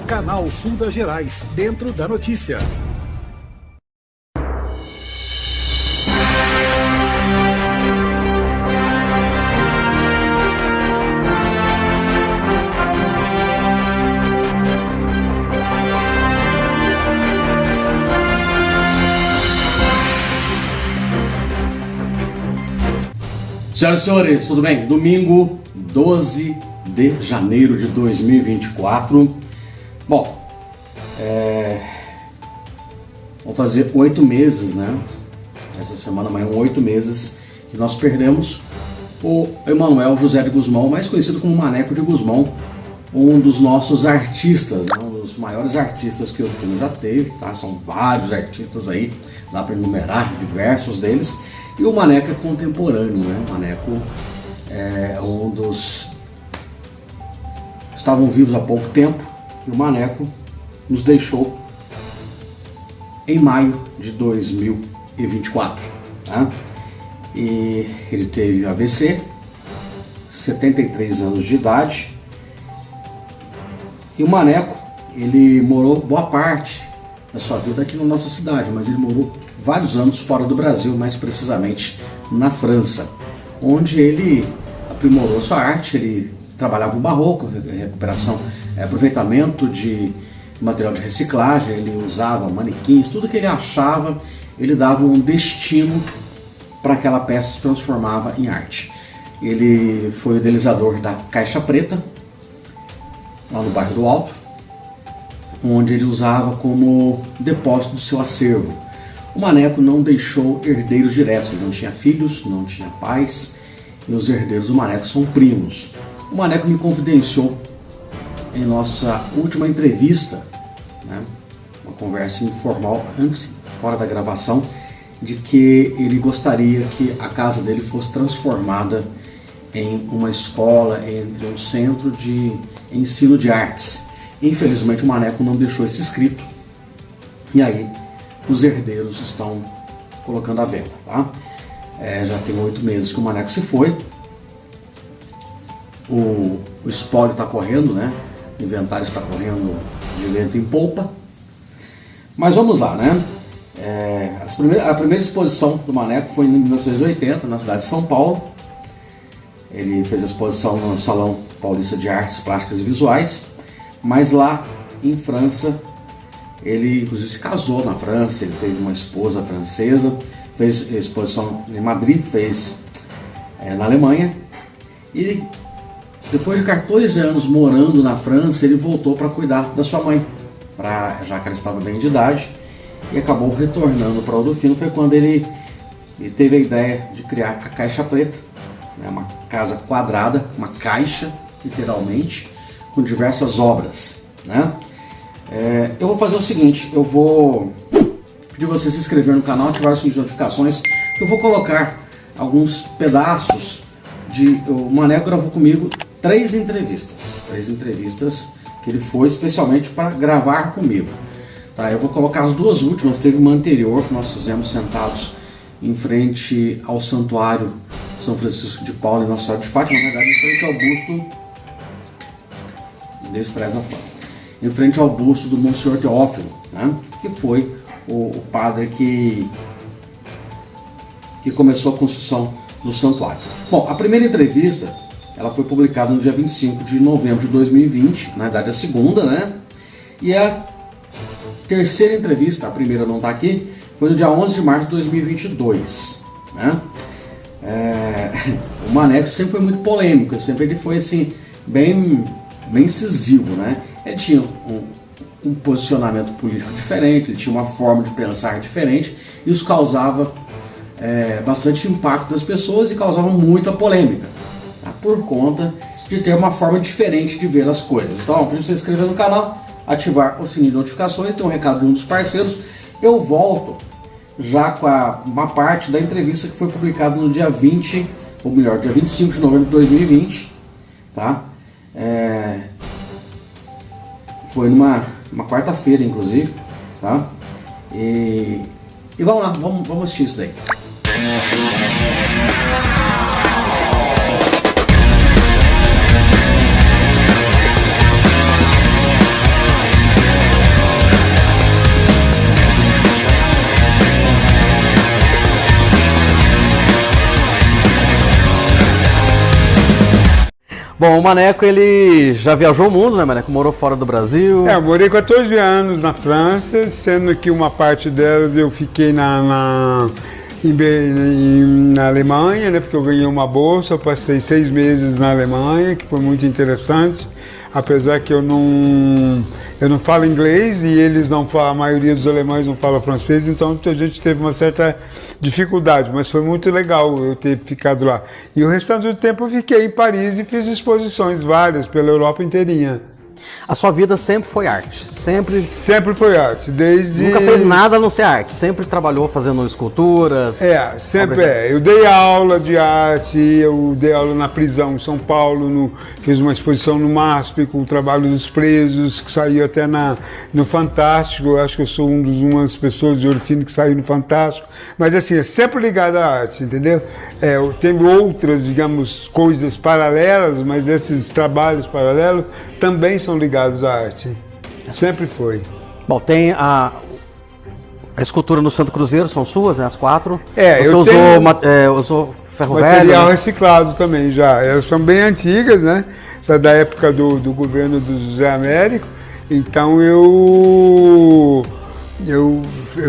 Canal Sul das Gerais, dentro da notícia. Senhoras e senhores, tudo bem? Domingo, 12 de janeiro de 2024. Bom, vão fazer 8 meses, né? Essa semana amanhã, 8 meses que nós perdemos o Emanuel José de Gusmão, mais conhecido como Maneco de Gusmão, um dos nossos artistas, né? Um dos maiores artistas que o filme já teve, tá? São vários artistas aí, dá para enumerar diversos deles. E o Maneco é contemporâneo, né? O Maneco é um dos... estavam vivos há pouco tempo e o Maneco nos deixou em maio de 2024. Tá? E ele teve AVC, 73 anos de idade. E o Maneco, ele morou boa parte da sua vida aqui na nossa cidade, mas ele morou vários anos fora do Brasil, mais precisamente na França, onde ele aprimorou sua arte. Ele trabalhava o barroco, recuperação, aproveitamento de material de reciclagem, ele usava manequins, tudo que ele achava, ele dava um destino para aquela peça, se transformava em arte. Ele foi o idealizador da Caixa Preta, lá no bairro do Alto, onde ele usava como depósito do seu acervo. O Maneco não deixou herdeiros diretos, ele não tinha filhos, não tinha pais, e os herdeiros do Maneco são primos. O Maneco me confidenciou em nossa última entrevista, né, uma conversa informal antes, fora da gravação, de que ele gostaria que a casa dele fosse transformada em uma escola, entre um centro de ensino de artes. Infelizmente o Maneco não deixou esse escrito, e aí os herdeiros estão colocando à venda, tá? Já tem 8 meses que o Maneco se foi. O espólio está correndo, né? O inventário está correndo de vento em polpa. Mas vamos lá, né? A primeira exposição do Maneco foi em 1980, na cidade de São Paulo. Ele fez a exposição no Salão Paulista de Artes Plásticas e Visuais. Mas lá em França, ele inclusive se casou na França, ele teve uma esposa francesa, fez exposição em Madrid, fez na Alemanha, e depois de 14 anos morando na França, ele voltou para cuidar da sua mãe, já que ela estava bem de idade, e acabou retornando para Ouro Fino. Foi quando ele teve a ideia de criar a Caixa Preta, né, uma casa quadrada, uma caixa, literalmente, com diversas obras, né? Eu vou fazer o seguinte, eu vou pedir você se inscrever no canal, ativar as notificações. Eu vou colocar alguns pedaços o Maneco gravou comigo 3 entrevistas que ele foi especialmente para gravar comigo, tá? Eu vou colocar as 2 últimas. Teve uma anterior que nós fizemos sentados em frente ao Santuário São Francisco de Paula e Nossa Senhora de Fátima, na verdade em frente ao busto Deus traz a fama, em frente ao busto do Monsenhor Teófilo, né, que foi o padre que começou a construção do santuário. Bom, a primeira entrevista ela foi publicada no dia 25 de novembro de 2020, na verdade a segunda, né? E a terceira entrevista, a primeira não está aqui, foi no dia 11 de março de 2022, né? O Maneco sempre foi muito polêmico, sempre ele foi assim, bem incisivo, né? Ele tinha um posicionamento político diferente, ele tinha uma forma de pensar diferente, e isso causava bastante impacto das pessoas e causava muita polêmica, tá? Por conta de ter uma forma diferente de ver as coisas. Então, para você se inscrever no canal, ativar o sininho de notificações. Tem um recado de um dos parceiros. Eu volto já com uma parte da entrevista que foi publicada no dia 20, ou melhor, dia 25 de novembro de 2020, tá? Foi numa quarta-feira, inclusive, tá? E vamos lá, vamos assistir isso daí. Bom, o Maneco, ele já viajou o mundo, né, Maneco? Morou fora do Brasil. Eu morei 14 anos na França, sendo que uma parte delas eu fiquei na Alemanha, né, porque eu ganhei uma bolsa, eu passei 6 meses na Alemanha, que foi muito interessante, apesar que eu não falo inglês e eles não falam, a maioria dos alemães não fala francês, então a gente teve uma certa dificuldade, mas foi muito legal eu ter ficado lá. E o restante do tempo eu fiquei em Paris e fiz exposições várias pela Europa inteirinha. A sua vida sempre foi arte? Sempre foi arte, desde... Nunca fez nada a não ser arte? Sempre trabalhou fazendo esculturas? Sempre Eu dei aula de arte, eu dei aula na prisão em São Paulo, fiz uma exposição no MASP com o trabalho dos presos, que saiu até no Fantástico. Eu acho que eu sou uma das pessoas de Orofino que saiu no Fantástico. Mas assim, é sempre ligado à arte, entendeu? Tem outras, digamos, coisas paralelas, mas esses trabalhos paralelos também são ligados à arte. Sempre foi. Bom, tem a escultura no Santo Cruzeiro, são suas, né? As 4. Você eu usou ferro material velho, né? reciclado também já. Elas são bem antigas, né? Essa é da época do governo do José Américo. Então eu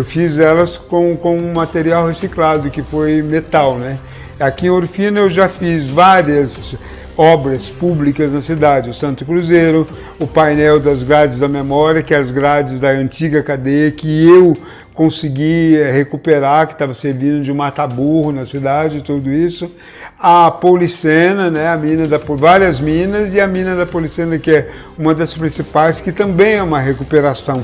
fiz elas com material reciclado, que foi metal, né? Aqui em Orofino eu já fiz várias obras públicas na cidade, o Santo Cruzeiro, o painel das grades da memória, que é as grades da antiga cadeia que eu consegui recuperar, que estava servindo de mata-burro na cidade, tudo isso. A Policena, né, várias minas, e a mina da Policena, que é uma das principais, que também é uma recuperação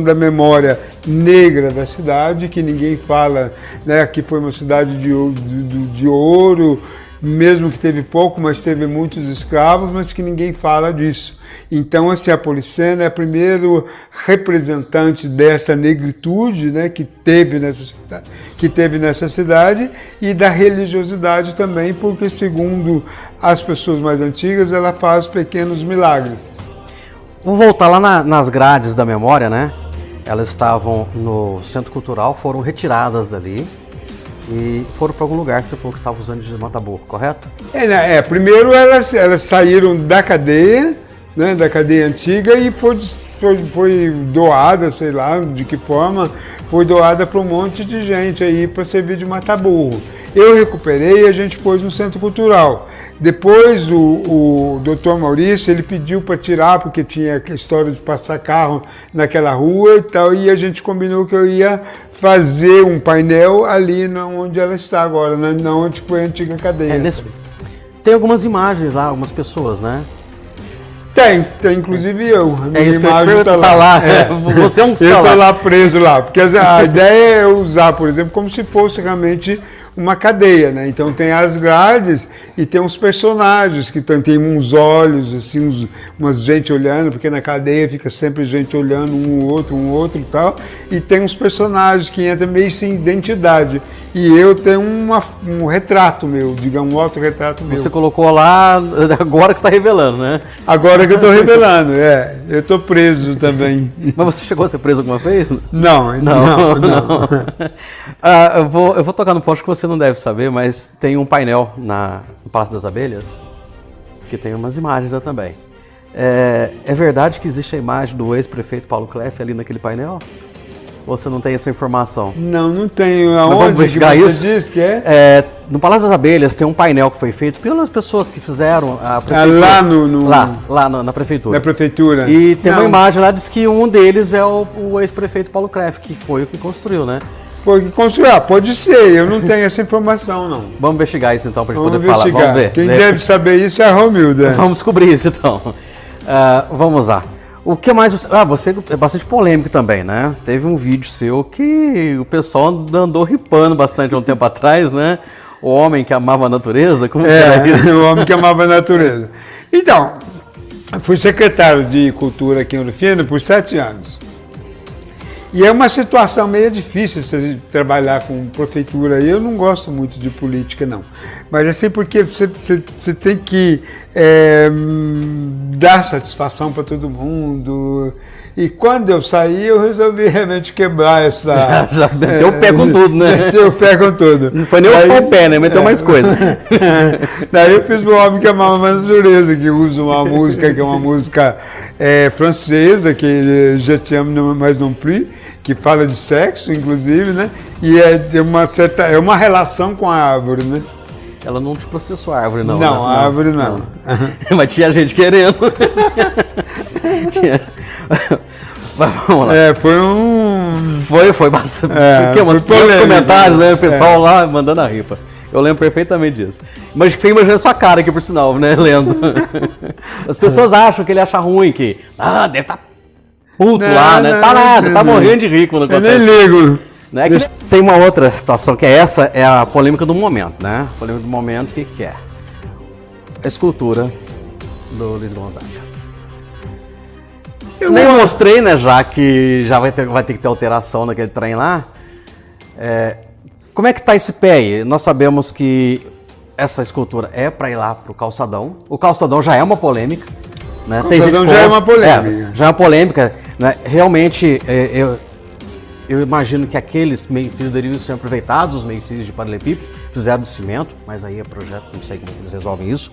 da memória negra da cidade, que ninguém fala, né, que foi uma cidade de ouro, mesmo que teve pouco, mas teve muitos escravos, mas que ninguém fala disso. Então, assim, a Policena é o primeiro representante dessa negritude, né, que teve nessa cidade, e da religiosidade também, porque, segundo as pessoas mais antigas, ela faz pequenos milagres. Vou voltar lá nas grades da memória, né? Elas estavam no Centro Cultural, foram retiradas dali. E foram para algum lugar que você falou que estava usando de mata-burro, correto? Primeiro elas saíram da cadeia, né, da cadeia antiga, e foi doada, sei lá de que forma, foi doada para um monte de gente aí para servir de mata-burro. Eu recuperei e a gente pôs no Centro Cultural. Depois o doutor Maurício, ele pediu para tirar, porque tinha a história de passar carro naquela rua e tal, e a gente combinou que eu ia fazer um painel ali onde ela está agora, onde foi a antiga cadeia. Tem algumas imagens lá, algumas pessoas, né? Tem inclusive eu. A minha isso imagem que está lá. Você é um que eu está estou lá. lá preso lá, porque a ideia é usar, por exemplo, como se fosse realmente uma cadeia, né? Então tem as grades e tem uns personagens que tem uns olhos, assim, umas gente olhando, porque na cadeia fica sempre gente olhando um outro e tal, e tem uns personagens que entram meio sem identidade. E eu tenho um retrato meu, digamos, um autorretrato meu. Você colocou lá, agora que você está revelando, né? Agora que eu estou revelando, eu estou preso também. Mas você chegou a ser preso alguma vez? Não. Eu vou tocar no ponto que você não deve saber, mas tem um painel no Palácio das Abelhas, que tem umas imagens lá também. É verdade que existe a imagem do ex-prefeito Paulo Cleff ali naquele painel? Ou você não tem essa informação? Não tenho. Vamos Aonde que investigar você isso? diz que é? No Palácio das Abelhas tem um painel que foi feito pelas pessoas que fizeram a prefeitura. Lá na prefeitura. Na prefeitura. E tem uma imagem lá, diz que um deles é o ex-prefeito Paulo Cleff, que foi o que construiu, né? Foi que construiu. Pode ser, eu não tenho essa informação, não. Vamos investigar isso então, para a gente Vamos poder falar. investigar. Vamos ver. Quem deve saber isso é a Romilda. Vamos descobrir isso então. Vamos lá. O que mais você é bastante polêmico também, né? Teve um vídeo seu que o pessoal andou ripando bastante há um tempo atrás, né? O homem que amava a natureza, como era isso? O homem que amava a natureza. Então, eu fui secretário de Cultura aqui em Orofino por 7 anos. E é uma situação meio difícil você trabalhar com prefeitura. Eu não gosto muito de política, não. Mas assim, porque você tem que dar satisfação para todo mundo. E quando eu saí, eu resolvi realmente quebrar essa... Já meteu o pé com tudo, né? Meteu o pé com tudo. Não foi nem o pé, né? Meteu mais coisa. Daí eu fiz O Homem que Amava Mais a Natureza, que usa uma música que é uma música francesa, que Je t'aime mais non plus, que fala de sexo, inclusive, né? E é uma relação com a árvore, né? Ela não te processou a árvore, não. Não, né? a árvore não. Mas tinha gente querendo. Mas vamos lá. Foi bastante. Porque umas comentários, né? O pessoal lá mandando a ripa. Eu lembro perfeitamente disso. Mas fiquei imaginando sua cara aqui, por sinal, né? Lendo. As pessoas acham que ele acha ruim, que deve estar puto lá, né? Tá nada, tá morrendo de rico quando acontece. Eu nem ligo. Né? Tem uma outra situação que essa é a polêmica do momento, né? A polêmica do momento, o que é? A escultura do Luiz Gonzaga. Eu nem mostrei, né? Já que já vai ter que ter alteração naquele trem lá. Como é que tá esse pé aí? Nós sabemos que essa escultura é para ir lá pro Calçadão. O Calçadão já é uma polêmica, né? O Calçadão já é uma polêmica. Já é uma polêmica, né? Realmente, eu imagino que aqueles meio-fios deveriam ser aproveitados, os meio-fios de paralelepípedo, fizeram de cimento, mas aí é projeto, não sei como eles resolvem isso.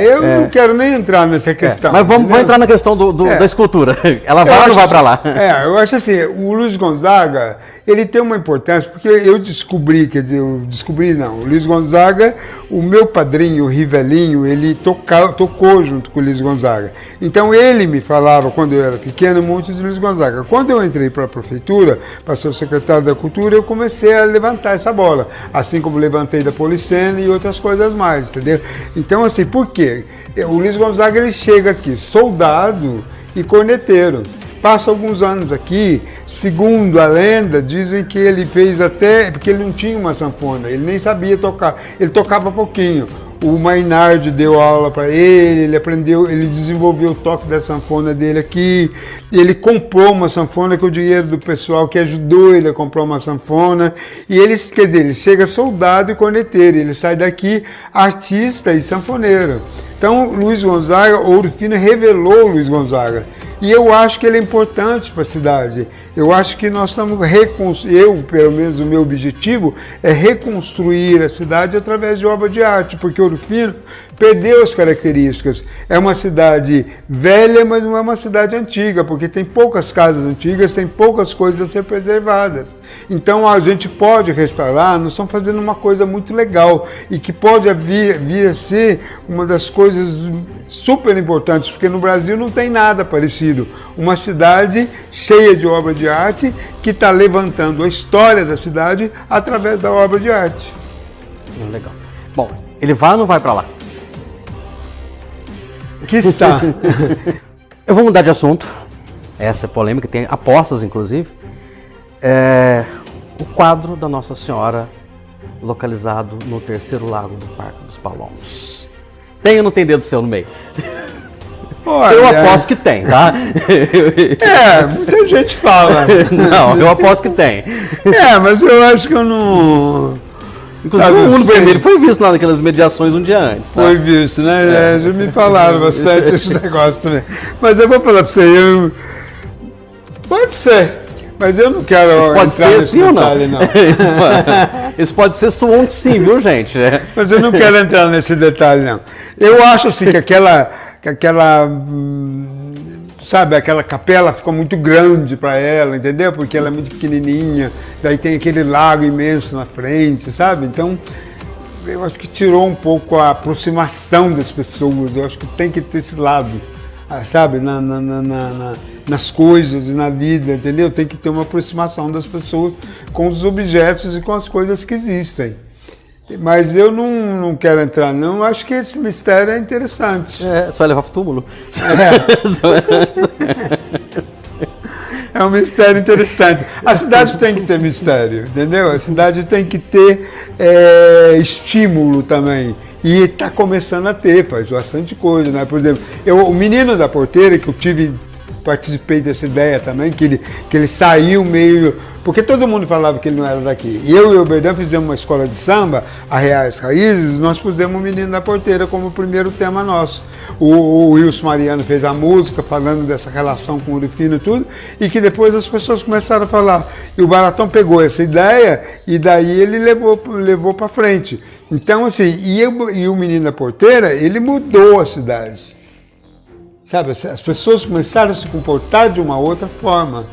Eu não quero nem entrar nessa questão. Mas vamos entrar na questão da escultura. Ela vai ou não vai para lá? Eu acho assim, o Luiz Gonzaga, ele tem uma importância, porque eu descobri, o Luiz Gonzaga, o meu padrinho, o Rivelinho, ele tocou junto com o Luiz Gonzaga. Então ele me falava, quando eu era pequeno, muito de Luiz Gonzaga. Quando eu entrei para a prefeitura, para ser o secretário da Cultura, eu comecei a levantar essa bola, assim como levantei da Policena e outras coisas mais, entendeu? Então, assim, por quê? O Luiz Gonzaga, ele chega aqui, soldado e corneteiro. Passa alguns anos aqui, segundo a lenda, dizem que ele fez porque ele não tinha uma sanfona, ele nem sabia tocar, ele tocava pouquinho. O Mainardi deu aula para ele aprendeu, ele desenvolveu o toque da sanfona dele aqui, ele comprou uma sanfona com o dinheiro do pessoal que ajudou ele a comprar uma sanfona, e ele chega soldado e corneteiro, ele sai daqui artista e sanfoneiro. Então, Luiz Gonzaga, Ouro Fino revelou Luiz Gonzaga. E eu acho que ele é importante para a cidade. Eu acho que nós estamos pelo menos o meu objetivo é reconstruir a cidade através de obra de arte, porque Ouro Fino perdeu as características. É uma cidade velha, mas não é uma cidade antiga, porque tem poucas casas antigas, tem poucas coisas a ser preservadas. Então a gente pode restaurar, nós estamos fazendo uma coisa muito legal e que pode vir a ser uma das coisas super importantes, porque no Brasil não tem nada parecido. Uma cidade cheia de obra de arte que está levantando a história da cidade através da obra de arte. Legal. Bom, ele vai ou não vai para lá? Quiçá. Eu vou mudar de assunto. Essa é polêmica, tem apostas, inclusive. O quadro da Nossa Senhora, localizado no terceiro lago do Parque dos Palomos. Tem ou não tem dedo seu no meio? Olha, eu aposto que tem, tá? Muita gente fala. Não, eu aposto que tem. Mas eu acho que eu não... Inclusive o Uno Vermelho foi visto lá naquelas mediações um dia antes. Tá? Foi visto, né? Já me falaram bastante esse negócio também. Mas eu vou falar pra você, pode ser, mas eu não quero entrar nesse detalhe, não. Isso pode ser suonte sim, viu, gente? Mas eu não quero entrar nesse detalhe, não. Eu acho assim que aquela capela ficou muito grande para ela, entendeu? Porque ela é muito pequenininha, daí tem aquele lago imenso na frente, sabe? Então, eu acho que tirou um pouco a aproximação das pessoas, eu acho que tem que ter esse lado, sabe? Nas coisas e na vida, entendeu? Tem que ter uma aproximação das pessoas com os objetos e com as coisas que existem. Mas eu não quero entrar, não. Eu acho que esse mistério é interessante. Só vai levar pro túmulo. É um mistério interessante. A cidade tem que ter mistério, entendeu? A cidade tem que ter estímulo também. E está começando a ter, faz bastante coisa, né? Por exemplo, o Menino da Porteira, que eu tive participei dessa ideia também, que ele saiu meio... Porque todo mundo falava que ele não era daqui. Eu e o Berdão fizemos uma escola de samba, a Reais Raízes, nós pusemos o Menino da Porteira como o primeiro tema nosso. O Wilson Mariano fez a música, falando dessa relação com o Ouro Fino e tudo, e que depois as pessoas começaram a falar. E o Baratão pegou essa ideia e daí ele levou para frente. Então, assim, e o Menino da Porteira, ele mudou a cidade. Sabe, as pessoas começaram a se comportar de uma outra forma.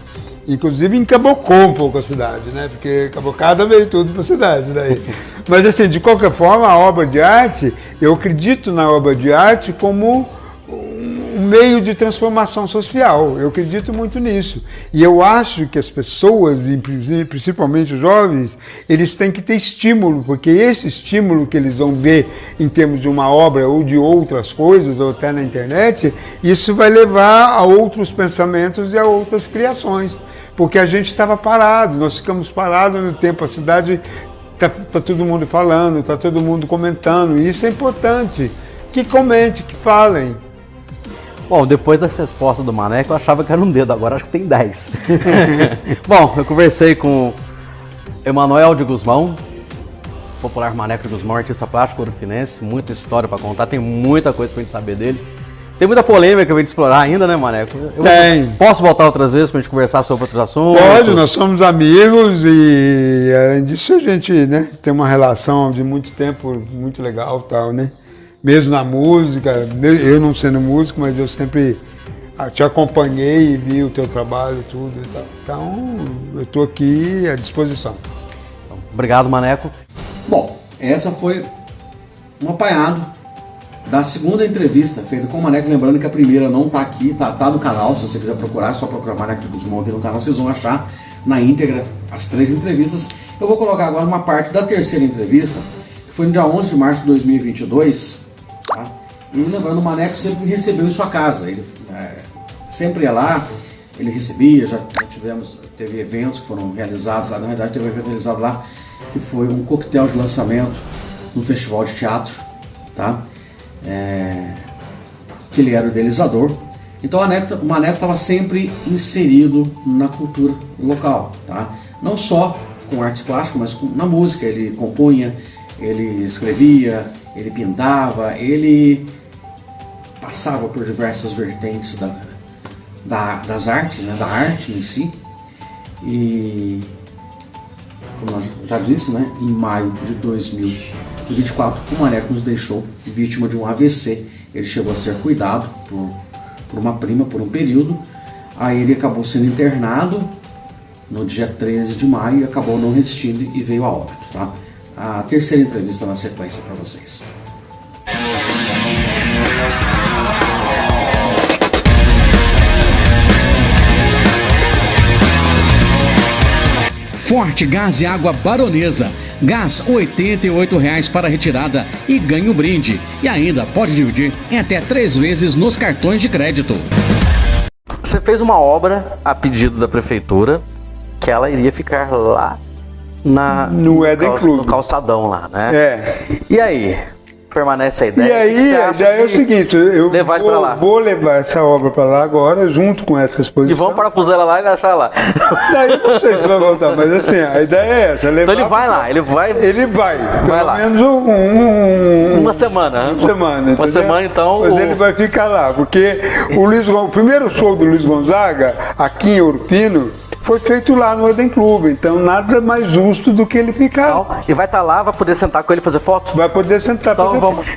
Inclusive encabocou um pouco a cidade, né? Porque cabocada veio tudo para a cidade daí. Mas assim, de qualquer forma, a obra de arte, eu acredito na obra de arte como um meio de transformação social. Eu acredito muito nisso. E eu acho que as pessoas, e principalmente os jovens, eles têm que ter estímulo, porque esse estímulo que eles vão ver em termos de uma obra ou de outras coisas, ou até na internet, isso vai levar a outros pensamentos e a outras criações. Porque a gente estava parado, nós ficamos parados no tempo, a cidade está todo mundo falando, está todo mundo comentando, e isso é importante. Que comente, que falem. Bom, depois dessa resposta do Maneco, eu achava que era um dedo, agora acho que tem 10. Bom, eu conversei com Emanuel de Guzmão, popular Maneco de Guzmão, artista plástico ouro-finense, muita história para contar, tem muita coisa pra gente saber dele. Tem muita polêmica pra gente explorar ainda, né, Maneco? Tem. Posso voltar outras vezes pra gente conversar sobre outros assuntos? Pode, nós somos amigos e além disso a gente, né, tem uma relação de muito tempo muito legal e tal, né? Mesmo na música, eu não sendo músico, mas eu sempre te acompanhei e vi o teu trabalho e tudo e tal. Então, eu estou aqui à disposição. Obrigado, Maneco. Bom, essa foi um apanhado da segunda entrevista feita com o Maneco, lembrando que a primeira não está aqui, tá no canal, se você quiser procurar, é só procurar Maneco de Guzmão aqui no canal, vocês vão achar na íntegra as 3 entrevistas. Eu vou colocar agora uma parte da terceira entrevista, que foi no dia 11 de março de 2022, tá? E lembrando, o Maneco sempre me recebeu em sua casa, ele sempre ia lá, ele recebia, já teve eventos que foram realizados lá, na verdade teve um evento realizado lá, que foi um coquetel de lançamento no festival de teatro, tá? Que ele era o idealizador. Então o Maneco estava sempre inserido na cultura local, tá? Não só com artes plásticas, mas na música. Ele compunha, ele escrevia, ele pintava, ele passava por diversas vertentes das artes, né? Da arte em si. E como eu já disse, né? Em maio de 2024, o Maneco nos deixou vítima de um AVC. Ele chegou a ser cuidado por uma prima por um período. Aí ele acabou sendo internado no dia 13 de maio e acabou não resistindo e veio a óbito, tá? A terceira entrevista na sequência para vocês. Forte Gás e Água Baronesa. Gás R$ 88,00 para retirada e ganhe o brinde. E ainda pode dividir em até 3 vezes nos cartões de crédito. Você fez uma obra a pedido da prefeitura que ela iria ficar lá no Éden Clube, no calçadão lá, né? É. E aí? Permanece a ideia? E aí, a ideia é o seguinte, eu vou levar essa obra para lá agora, junto com essa exposição. E vamos parafusar ela lá e deixar lá. Daí não sei se vai voltar, mas assim, a ideia é essa. Então ele vai lá, ele vai pelo lá. menos uma semana. Uma semana, então. Mas ele vai ficar lá, porque o primeiro show do Luiz Gonzaga, aqui em Ouro Fino, foi feito lá no Éden Clube, então nada mais justo do que ele ficar. E vai estar lá, vai poder sentar com ele e fazer foto? Vai poder sentar.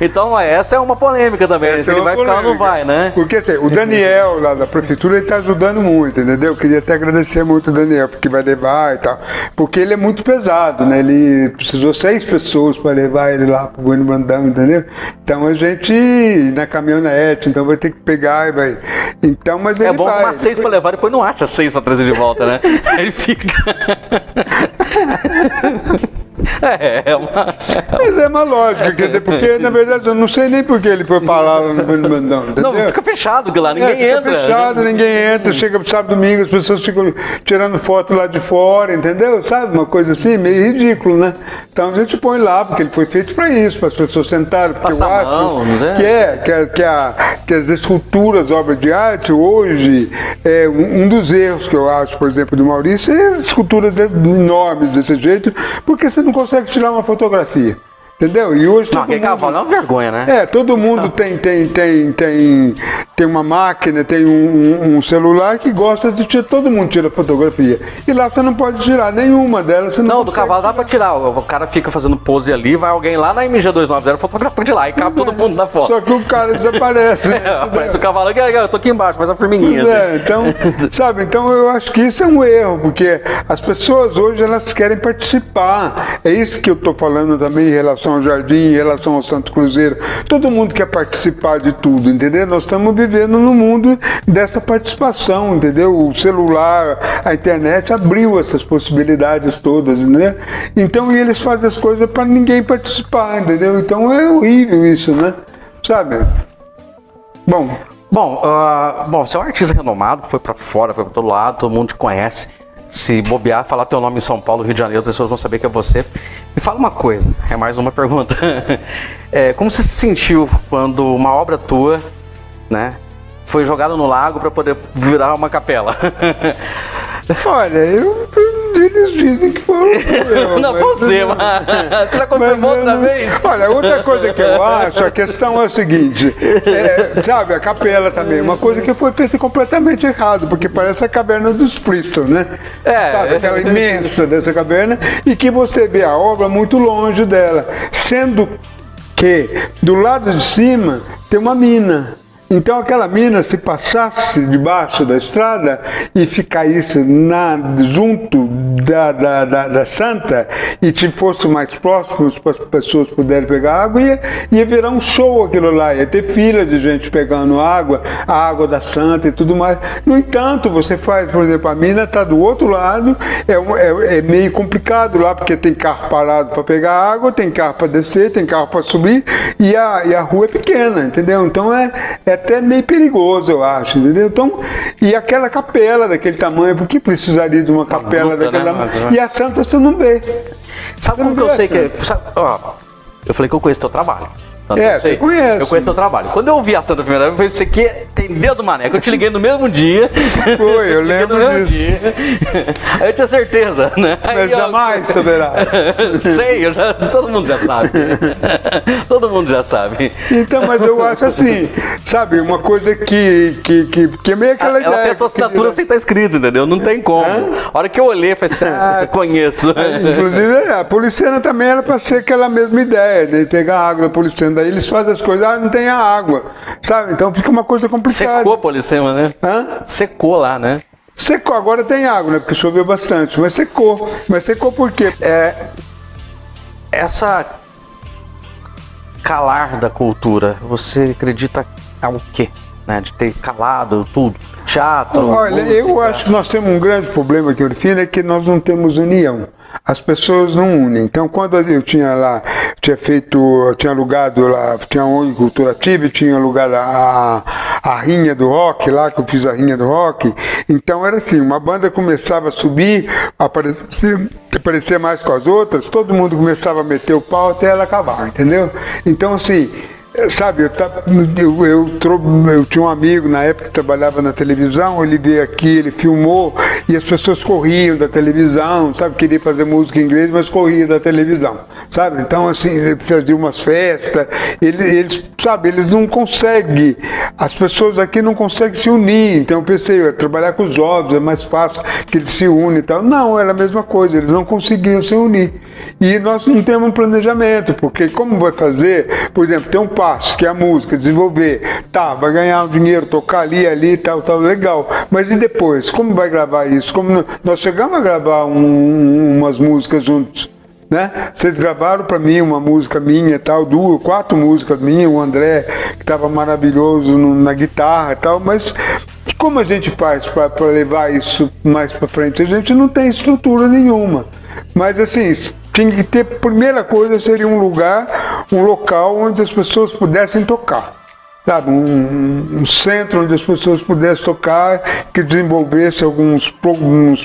Então essa é uma polêmica também, se ele vai ficar ou não vai, né? Porque o Daniel lá da prefeitura, ele está ajudando muito, entendeu? Eu queria até agradecer muito o Daniel, porque vai levar e tal. Porque ele é muito pesado, né? Ele precisou 6 pessoas para levar ele lá pro Bueno Mandão, entendeu? Então a gente, na caminhonete, então vai ter que pegar e vai... Então, mas ele é bom vai, arrumar 6 para levar, depois não acha 6 para trazer de volta, né? Ele fica... Mas é uma lógica, quer dizer, porque na verdade eu não sei nem por que ele foi parar lá no Bandão, entendeu? Não, fica fechado lá, ninguém fica entra. Fechado, ninguém entra, chega sábado, domingo, as pessoas ficam tirando foto lá de fora, entendeu? Sabe, uma coisa assim, meio ridículo, né? Então a gente põe lá, porque ele foi feito para isso, para as pessoas sentarem, porque Passar eu acho mão, né? que as esculturas, obras de arte, hoje, um dos erros que eu acho, por exemplo, do Maurício, é esculturas enormes desse jeito, porque você não consegue tirar uma fotografia. Entendeu? E hoje Não, aquele cavalo é uma vergonha, né? todo mundo tem uma máquina, tem um celular que gosta de tirar, todo mundo tira fotografia. E lá você não pode tirar nenhuma delas. Você Não, do cavalo dá pra tirar. O cara fica fazendo pose ali, vai alguém lá na MG290 fotografa de lá e cabe todo mundo na foto. Só que o cara desaparece. Né? Aparece o cavalo aqui, eu tô aqui embaixo, faz a formiguinha. Então, sabe, então eu acho que isso é um erro, porque as pessoas hoje elas querem participar. É isso que eu tô falando também em relação ao Jardim, em relação ao Santo Cruzeiro. Todo mundo quer participar de tudo, entendeu? Nós estamos vivendo no mundo dessa participação, entendeu? O celular, a internet abriu essas possibilidades todas, né? Então, e eles fazem as coisas para ninguém participar, entendeu? Então é horrível isso, né? Sabe? Bom, você é um artista renomado, foi pra fora, foi pra todo lado, todo mundo te conhece. Se bobear, falar teu nome em São Paulo, Rio de Janeiro, as pessoas vão saber que é você. Me fala uma coisa, é mais uma pergunta. Como você se sentiu quando uma obra tua, né, foi jogada no lago para poder virar uma capela? Olha, eles dizem que foram eu. Não, você, mas você já confirmou outra vez? Olha, outra coisa que eu acho, a questão é o seguinte, sabe, a capela também, uma coisa que foi feita completamente errado, porque parece a caverna dos Flintstones, né? Sabe, aquela imensa dessa caverna, e que você vê a obra muito longe dela, sendo que do lado de cima tem uma mina. Então aquela mina, se passasse debaixo da estrada e ficasse junto da Santa e te fosse mais próximo para as pessoas puderem pegar água, ia virar um show aquilo lá, ia ter fila de gente pegando água, a água da Santa e tudo mais. No entanto, você faz, por exemplo, a mina está do outro lado, é meio complicado lá, porque tem carro parado para pegar água, tem carro para descer, tem carro para subir, e a rua é pequena, entendeu? Então é até meio perigoso, eu acho, entendeu? Então, e aquela capela daquele tamanho, por que precisaria de uma capela daquele tamanho? E a Santa você não vê. Sabe como que eu sei que é? Eu falei que eu conheço teu trabalho. Você conhece. Eu conheço teu trabalho. Quando eu vi a Santa a primeira vez, eu falei, isso aqui tem dedo do maneco. Eu te liguei no mesmo dia. Foi, eu lembro disso. Aí eu tinha certeza, né? Mas jamais saberá. Sei, todo mundo já sabe. Todo mundo já sabe. Então, mas eu acho assim, sabe, uma coisa que é meio aquela ideia. Ela tem a tua assinatura sem estar escrito, entendeu? Não tem como. A hora que eu olhei, eu falei assim, conheço. Inclusive, a Policena também era para ser aquela mesma ideia, de pegar água da Policena. Daí eles fazem as coisas, não tem a água, sabe? Então fica uma coisa complicada. Secou a Policema, né? Secou lá, né? Secou, agora tem água, né? Porque choveu bastante, mas secou. Mas secou por quê? Essa calar da cultura, você acredita ao quê? Né? De ter calado tudo? Teatro? Olha, música. Eu acho que nós temos um grande problema aqui, Orfino, é que nós não temos união. As pessoas não unem. Então, quando eu tinha alugado lá, tinha a ONG Cultura Ativa, tinha alugado a Rinha do Rock, lá que eu fiz a Rinha do Rock. Então era assim, uma banda começava a subir, aparecer mais com as outras, todo mundo começava a meter o pau até ela acabar, entendeu? Então, assim, sabe, eu tinha um amigo na época que trabalhava na televisão, ele veio aqui, ele filmou e as pessoas corriam da televisão, sabe, queria fazer música em inglês, mas corria da televisão, sabe? Então, assim, ele fazia umas festas, eles não conseguem, as pessoas aqui não conseguem se unir, então eu pensei, trabalhar com os jovens é mais fácil, que eles se unem e tal. Não, era a mesma coisa, eles não conseguiam se unir. E nós não temos um planejamento, porque como vai fazer, por exemplo, tem um passo, que é a música, desenvolver, vai ganhar um dinheiro, tocar ali, tal, legal. Mas e depois? Como vai gravar isso? Como nós chegamos a gravar umas músicas juntos, né? Vocês gravaram para mim uma música minha, tal, 4 músicas minhas, o André, que estava maravilhoso na guitarra e tal, mas como a gente faz para levar isso mais para frente? A gente não tem estrutura nenhuma. Mas assim, tinha que ter, primeira coisa seria um local onde as pessoas pudessem tocar. Sabe, um centro onde as pessoas pudessem tocar, que desenvolvesse alguns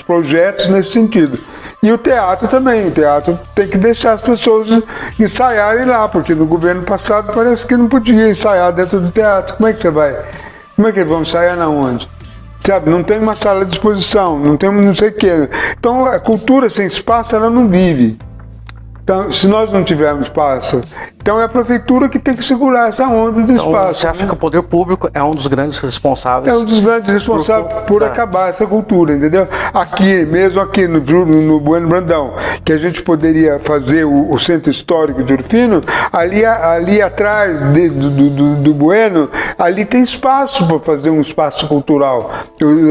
projetos nesse sentido. E o teatro também, o teatro tem que deixar as pessoas ensaiarem lá, porque no governo passado parece que não podia ensaiar dentro do teatro. Como é que eles vão ensaiar na onde? Sabe, não tem uma sala de exposição, não tem não sei o quê. Então a cultura sem espaço, ela não vive. Então, se nós não tivermos espaço, então é a prefeitura que tem que segurar essa onda do espaço. Você acha que o poder público é um dos grandes responsáveis? É um dos grandes responsáveis por acabar essa cultura, entendeu? Aqui, mesmo aqui no Bueno Brandão, que a gente poderia fazer o centro histórico de Ouro Fino, ali atrás do Bueno, ali tem espaço para fazer um espaço cultural,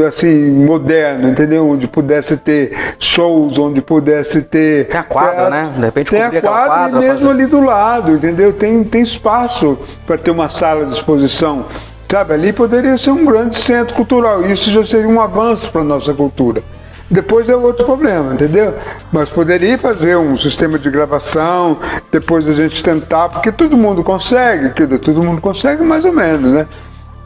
assim, moderno, entendeu? Onde pudesse ter shows, onde pudesse ter... Tem a quadra, né? De repente tem a quadra e mesmo ali do lado, entendeu? Tem espaço para ter uma sala de exposição. Sabe, ali poderia ser um grande centro cultural. Isso já seria um avanço para a nossa cultura. Depois é outro problema, entendeu? Mas poderia fazer um sistema de gravação, depois a gente tentar, porque todo mundo consegue mais ou menos, né?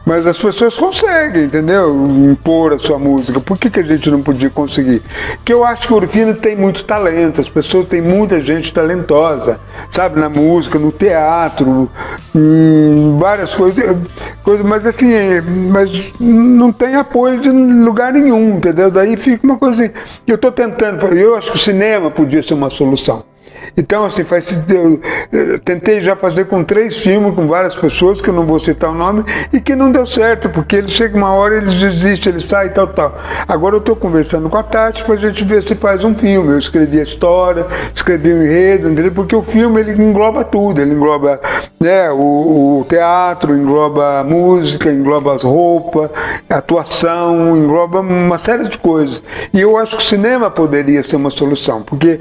Mas as pessoas conseguem, entendeu? Impor a sua música. Por que a gente não podia conseguir? Porque eu acho que o Ouro Fino tem muito talento, as pessoas têm muita gente talentosa, sabe? Na música, no teatro, em várias coisas, mas assim, mas não tem apoio de lugar nenhum, entendeu? Daí fica uma coisa assim, eu acho que o cinema podia ser uma solução. Então, assim, eu tentei já fazer com 3 filmes, com várias pessoas, que eu não vou citar o nome, e que não deu certo, porque eles chegam uma hora, eles desistem, eles saem e tal. Agora eu estou conversando com a Tati para a gente ver se faz um filme. Eu escrevi a história, escrevi o enredo, entendeu? Porque o filme, ele engloba tudo, ele engloba, né, o teatro, engloba a música, engloba as roupas, a atuação, engloba uma série de coisas. E eu acho que o cinema poderia ser uma solução, porque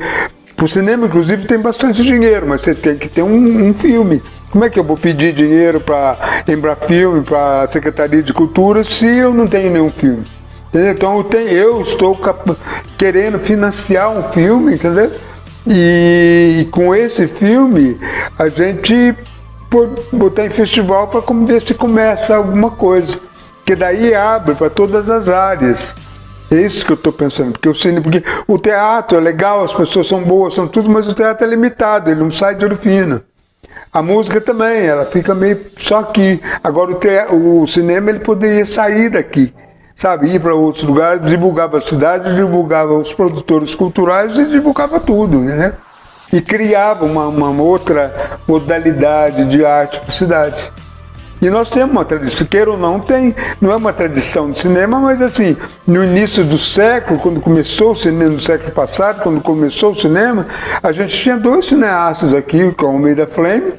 o cinema, inclusive, tem bastante dinheiro, mas você tem que ter um filme. Como é que eu vou pedir dinheiro para Embrafilme, para a Secretaria de Cultura, se eu não tenho nenhum filme? Entendeu? Então eu estou querendo financiar um filme, entendeu? E com esse filme a gente botar em festival para ver se começa alguma coisa. Que daí abre para todas as áreas. É isso que eu estou pensando, porque o teatro é legal, as pessoas são boas, são tudo, mas o teatro é limitado, ele não sai de Ouro Fino. A música também, ela fica meio só aqui. Agora o cinema, ele poderia sair daqui, sabe, ir para outros lugares, divulgava a cidade, divulgava os produtores culturais e divulgava tudo, né? E criava uma outra modalidade de arte para a cidade. E nós temos uma tradição, queira ou não, não é uma tradição de cinema, mas assim, no início do século, quando começou o cinema, no século passado, quando começou o cinema, a gente tinha 2 cineastas aqui, o Almeida Flame,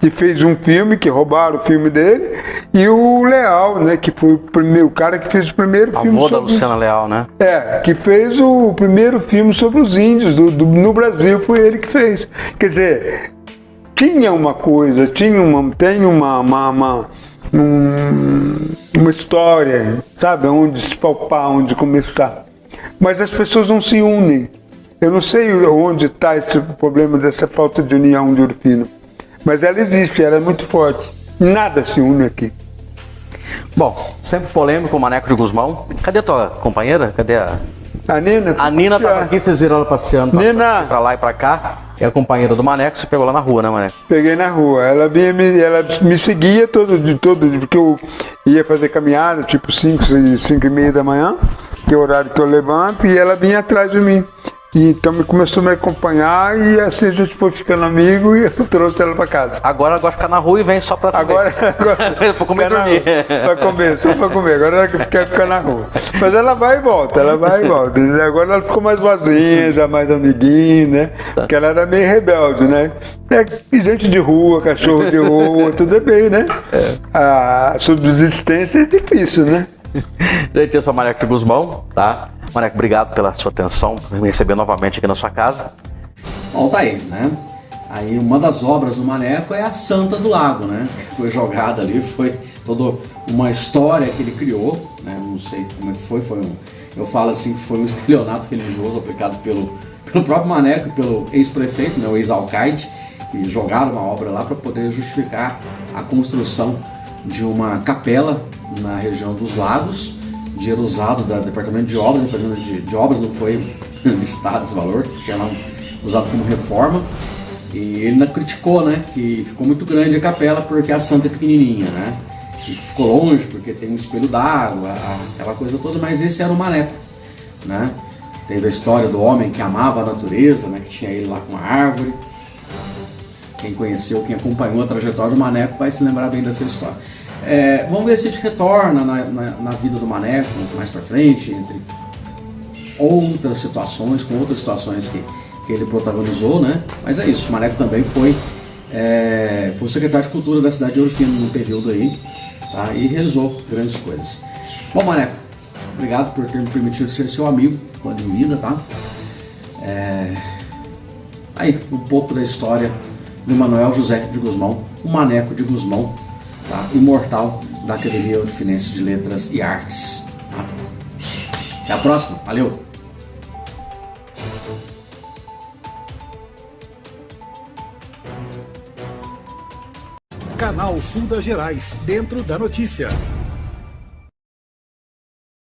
que fez um filme, que roubaram o filme dele, e o Leal, né, que foi o cara que fez o primeiro filme. Avô da Luciana Leal, né? Que fez o primeiro filme sobre os índios no Brasil, foi ele que fez. Quer dizer, tinha uma coisa, tem uma história, sabe, onde se palpar, onde começar. Mas as pessoas não se unem. Eu não sei onde está esse problema dessa falta de união de Ouro Fino. Mas ela existe, ela é muito forte. Nada se une aqui. Bom, sempre polêmico o Maneco de Gusmão. Cadê a tua companheira? Cadê a Nina? A Nina estava aqui, vocês viram ela passeando Nina! Pra lá e pra cá. É a companheira do Maneco, você pegou lá na rua, né, Maneco? Peguei na rua. Ela me seguia todo, porque eu ia fazer caminhada, tipo 5h30 da manhã, que é o horário que eu levanto, e ela vinha atrás de mim. E então começou a me acompanhar e assim a gente foi ficando amigo e eu trouxe ela para casa. Agora ela gosta de ficar na rua e vem só para comer. Agora para comer e dormir. Para comer, só para comer. Agora ela quer ficar na rua. Mas ela vai e volta, Agora ela ficou mais boazinha, já mais amiguinha, né? Porque ela era meio rebelde, né? Gente de rua, cachorro de rua, tudo bem, né? A subsistência é difícil, né? Gente, eu sou o Maneco de Gusmão, tá? Maneco, obrigado pela sua atenção, por me receber novamente aqui na sua casa. Bom, tá aí, né? Aí uma das obras do Maneco é a Santa do Lago, né? Que foi jogada ali, foi toda uma história que ele criou, né? Não sei como é que foi eu falo assim que foi um estelionato religioso aplicado pelo próprio Maneco e pelo ex-prefeito, né, o ex-alcaide, que jogaram uma obra lá para poder justificar a construção de uma capela na região dos Lagos, dinheiro usado do Departamento de Obras. O Departamento de Obras não foi listado esse valor, que era usado como reforma. E ele ainda criticou, né, que ficou muito grande a capela porque a santa é pequenininha, né, e ficou longe porque tem um espelho d'água, aquela coisa toda, mas esse era o Maneco, né. Teve a história do homem que amava a natureza, né, que tinha ele lá com a árvore. Quem conheceu, quem acompanhou a trajetória do Maneco vai se lembrar bem dessa história. Vamos ver se a gente retorna na vida do Maneco mais pra frente, entre outras situações, com outras situações que ele protagonizou, né? Mas é isso, o Maneco também foi secretário de Cultura da cidade de Ouro Fino no período aí, tá? E realizou grandes coisas. Bom, Maneco, obrigado por ter me permitido ser seu amigo quando em vida, tá? Aí, um pouco da história do Manuel José de Gusmão, o Maneco de Gusmão, tá? Imortal da Academia Ourofinense de Letras e Artes. Tá? Até a próxima, valeu! Canal Sul das Gerais, dentro da notícia.